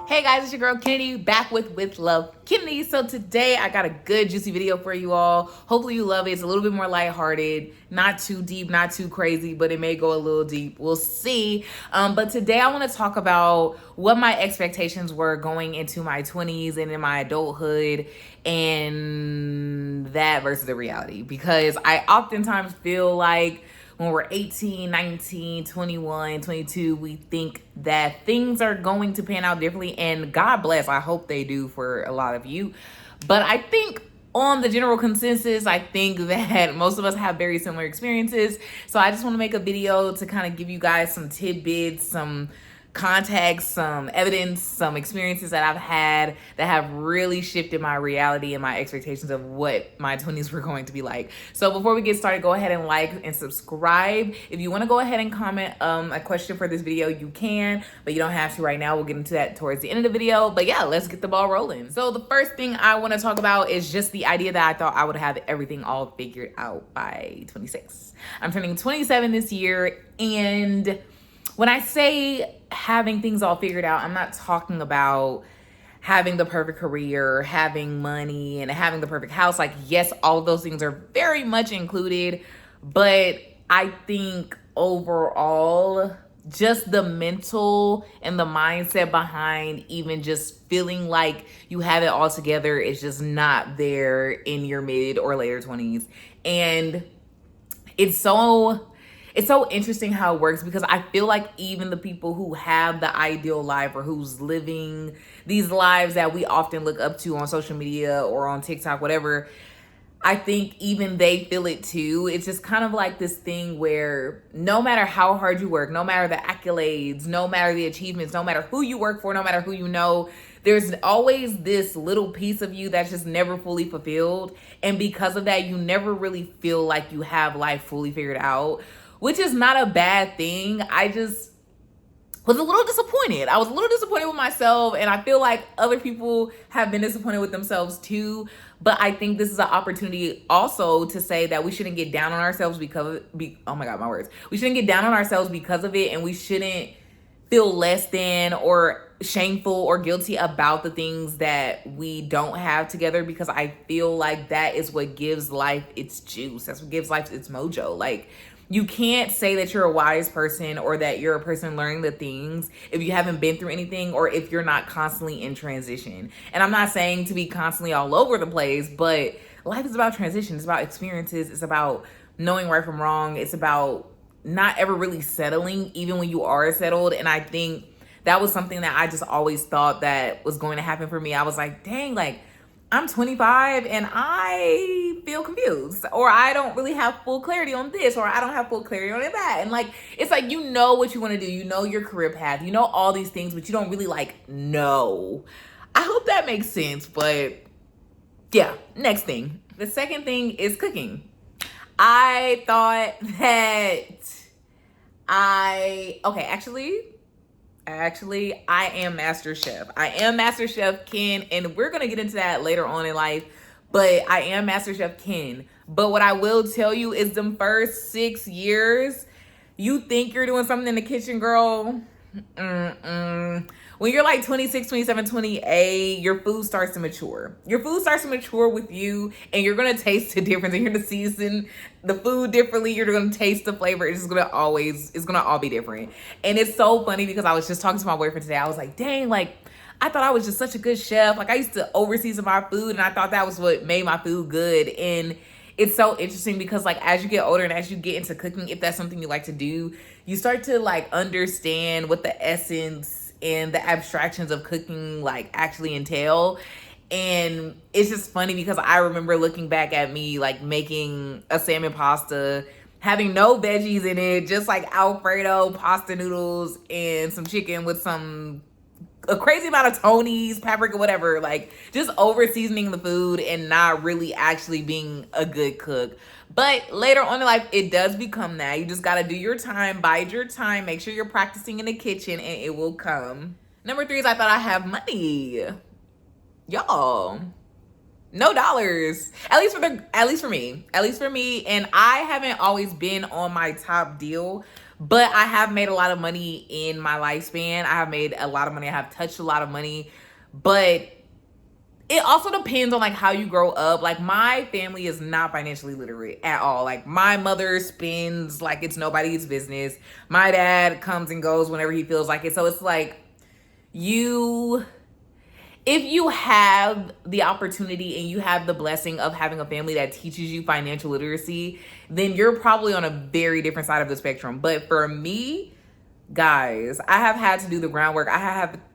Hey guys, it's your girl Kennedy back with Love Kennedy. So today I got a good juicy video for you all. Hopefully you love it. It's a little bit more lighthearted, not too deep, not too crazy, but it may go a little deep. We'll see. But today I want to talk about what my expectations were going into my 20s and in my adulthood, and that versus the reality, because I oftentimes feel like when we're 18, 19, 21, 22, we think that things are going to pan out differently. And God bless, I hope they do for a lot of you. But I think on the general consensus, I think that most of us have very similar experiences. So I just want to make a video to kind of give you guys some tidbits, some context, some evidence, some experiences that I've had that have really shifted my reality and my expectations of what my 20s were going to be like. So before we get started, go ahead and like and subscribe. If you want to go ahead and comment a question for this video, you can, but you don't have to right now. We'll get into that towards the end of the video. But yeah, let's get the ball rolling. So the first thing I want to talk about is just the idea that I thought I would have everything all figured out by 26. I'm turning 27 this year, and when I say having things all figured out, I'm not talking about having the perfect career, having money, and having the perfect house. Like, yes, all of those things are very much included, but I think overall, just the mental and the mindset behind even just feeling like you have it all together is just not there in your mid or later 20s. And it's so interesting how it works, because I feel like even the people who have the ideal life or who's living these lives that we often look up to on social media or on TikTok, whatever, I think even they feel it too. It's just kind of like this thing where no matter how hard you work, no matter the accolades, no matter the achievements, no matter who you work for, no matter who you know, there's always this little piece of you that's just never fully fulfilled. And because of that, you never really feel like you have life fully figured out, which is not a bad thing. I just was a little disappointed. I was a little disappointed with myself, and I feel like other people have been disappointed with themselves too. But I think this is an opportunity also to say that we shouldn't get down on ourselves because, oh my God, my words. We shouldn't get down on ourselves because of it, and we shouldn't feel less than or shameful or guilty about the things that we don't have together, because I feel like that is what gives life its juice. That's what gives life its mojo. Like, you can't say that you're a wise person or that you're a person learning the things if you haven't been through anything or if you're not constantly in transition. And I'm not saying to be constantly all over the place, but life is about transition. It's about experiences. It's about knowing right from wrong. It's about not ever really settling, even when you are settled. And I think that was something that I just always thought that was going to happen for me. I was like, dang, like, I'm 25 and I feel confused, or I don't really have full clarity on this, or I don't have full clarity on that. And like, it's like, you know what you want to do, you know your career path, you know all these things, but you don't really like know. I hope that makes sense. But yeah, next thing. The second thing is cooking. I thought that Actually, I am Master Chef. I am Master Chef Ken, and we're going to get into that later on in life, but I am Master Chef Ken. But what I will tell you is them first 6 years, you think you're doing something in the kitchen, girl. When you're like 26, 27, 28, your food starts to mature. Your food starts to mature with you, and you're going to taste the difference, and you're going to season the food differently. You're going to taste the flavor. It's going to all be different. And it's so funny because I was just talking to my boyfriend today. I was like, dang, like, I thought I was just such a good chef. Like, I used to overseason my food, and I thought that was what made my food good. And it's so interesting because, like, as you get older and as you get into cooking, if that's something you like to do, you start to like understand what the essence and the abstractions of cooking like actually entail. And it's just funny because I remember looking back at me like making a salmon pasta, having no veggies in it, just like Alfredo pasta noodles and some chicken with a crazy amount of Tony's, paprika, whatever, like just over seasoning the food and not really actually being a good cook. But later on in life, it does become that. You just got to do your time, bide your time, make sure you're practicing in the kitchen, and it will come. Number 3 is I thought I have money. Y'all, no dollars. At least for me. And I haven't always been on my top deal, But I have made a lot of money in my lifespan. I have made a lot of money. I have touched a lot of money. But it also depends on like how you grow up. Like my family is not financially literate at all. Like my mother spends like it's nobody's business. My dad comes and goes whenever he feels like it. So it's like if you have the opportunity and you have the blessing of having a family that teaches you financial literacy, then you're probably on a very different side of the spectrum. But for me, guys, I have had to do the groundwork. I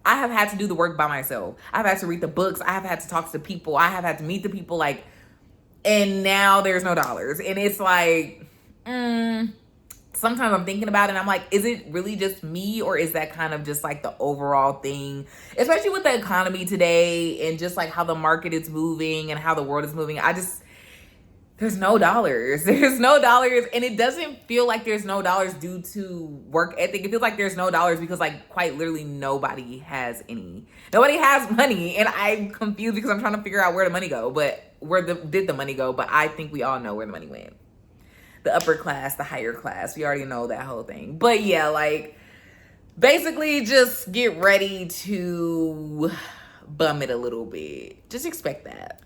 have had to do the work by myself. I've had to read the books. I have had to talk to people. I have had to meet the people, like, and now there's no dollars. And it's like, sometimes I'm thinking about it and I'm like, is it really just me, or is that kind of just like the overall thing? Especially with the economy today and just like how the market is moving and how the world is moving. There's no dollars. There's no dollars. And it doesn't feel like there's no dollars due to work ethic. It feels like there's no dollars because like quite literally nobody has any. Nobody has money. And I'm confused because I'm trying to figure out where the money go. But did the money go? But I think we all know where the money went. The upper class, the higher class. We already know that whole thing. But yeah, like basically just get ready to bum it a little bit. Just expect that.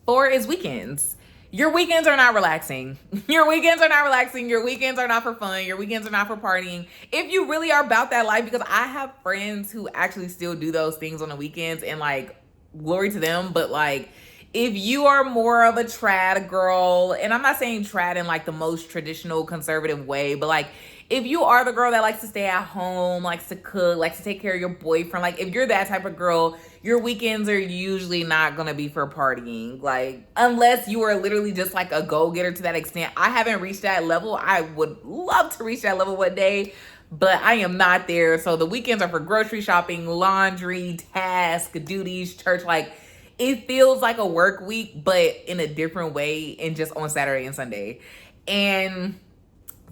4 is weekends. Your weekends are not relaxing. Your weekends are not relaxing. Your weekends are not for fun. Your weekends are not for partying. If you really are about that life, because I have friends who actually still do those things on the weekends, and like glory to them. But like if you are more of a trad girl, and I'm not saying trad in like the most traditional conservative way, but like if you are the girl that likes to stay at home, likes to cook, likes to take care of your boyfriend, like if you're that type of girl, your weekends are usually not gonna be for partying. Like unless you are literally just like a go-getter to that extent. I haven't reached that level. I would love to reach that level one day, but I am not there. So the weekends are for grocery shopping, laundry, task, duties, church. Like it feels like a work week, but in a different way, and just on Saturday and Sunday. And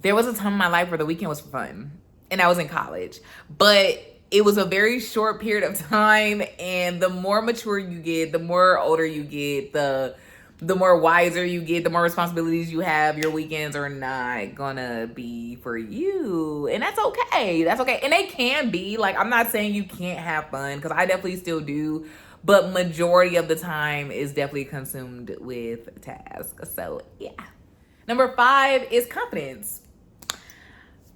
there was a time in my life where the weekend was for fun, and I was in college, but it was a very short period of time. And the more mature you get, the more older you get, the more wiser you get, the more responsibilities you have, your weekends are not gonna be for you. And that's okay. That's okay. And they can be. Like, I'm not saying you can't have fun, because I definitely still do. But majority of the time is definitely consumed with tasks. So, yeah. Number 5 is confidence.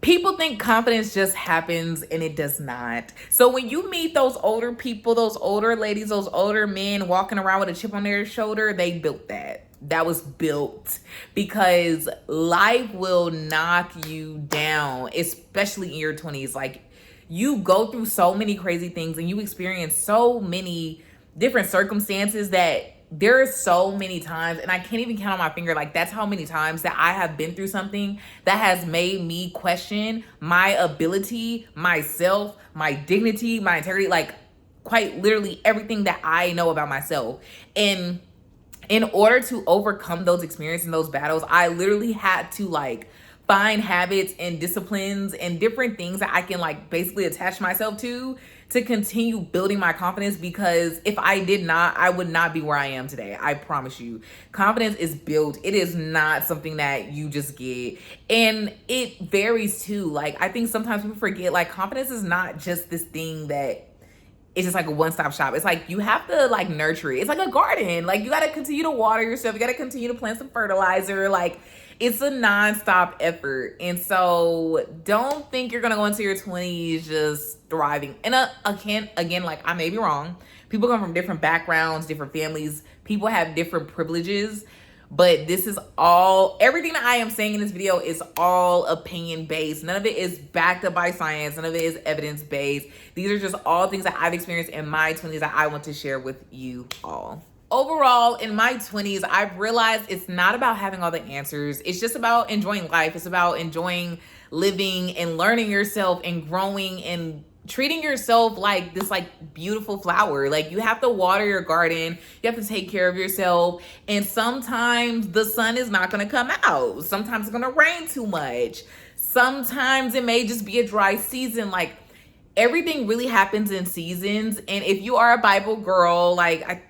People think confidence just happens, and it does not. So when you meet those older people, those older ladies, those older men walking around with a chip on their shoulder, they built that. That was built because life will knock you down, especially in your 20s. Like you go through so many crazy things and you experience so many different circumstances that there are so many times, and I can't even count on my finger, like that's how many times that I have been through something that has made me question my ability, myself, my dignity, my integrity, like quite literally everything that I know about myself. And in order to overcome those experiences and those battles, I literally had to like find habits and disciplines and different things that I can like basically attach myself to continue building my confidence, because if I did not, I would not be where I am today. I promise you. Confidence is built. It is not something that you just get. And it varies too. Like I think sometimes people forget, like confidence is not just this thing that it's just like a one-stop shop. It's like you have to like nurture it. It's like a garden. Like you got to continue to water yourself. You got to continue to plant some fertilizer. Like it's a non-stop effort. And so don't think you're going to go into your 20s just thriving. And again, like I may be wrong. People come from different backgrounds, different families. People have different privileges. But this is all, everything that I am saying in this video is all opinion based. None of it is backed up by science. None of it is evidence based. These are just all things that I've experienced in my 20s that I want to share with you all. Overall, in my 20s, I've realized it's not about having all the answers. It's just about enjoying life. It's about enjoying living and learning yourself and growing and treating yourself like this like beautiful flower. Like you have to water your garden. You have to take care of yourself. And sometimes the sun is not going to come out. Sometimes it's going to rain too much. Sometimes it may just be a dry season. Like everything really happens in seasons. And if you are a Bible girl, like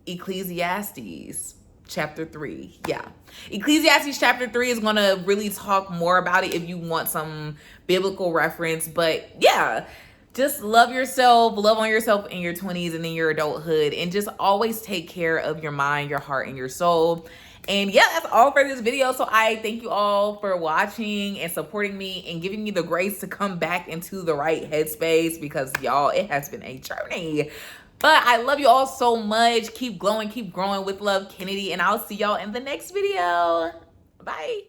Ecclesiastes, chapter 3. Yeah. Ecclesiastes chapter 3 is going to really talk more about it if you want some biblical reference. But yeah, just love yourself, love on yourself in your 20s and in your adulthood, and just always take care of your mind, your heart, and your soul. And yeah, that's all for this video. So I thank you all for watching and supporting me and giving me the grace to come back into the right headspace, because y'all, it has been a journey. But I love you all so much. Keep glowing, keep growing with love, Kennedy. And I'll see y'all in the next video. Bye.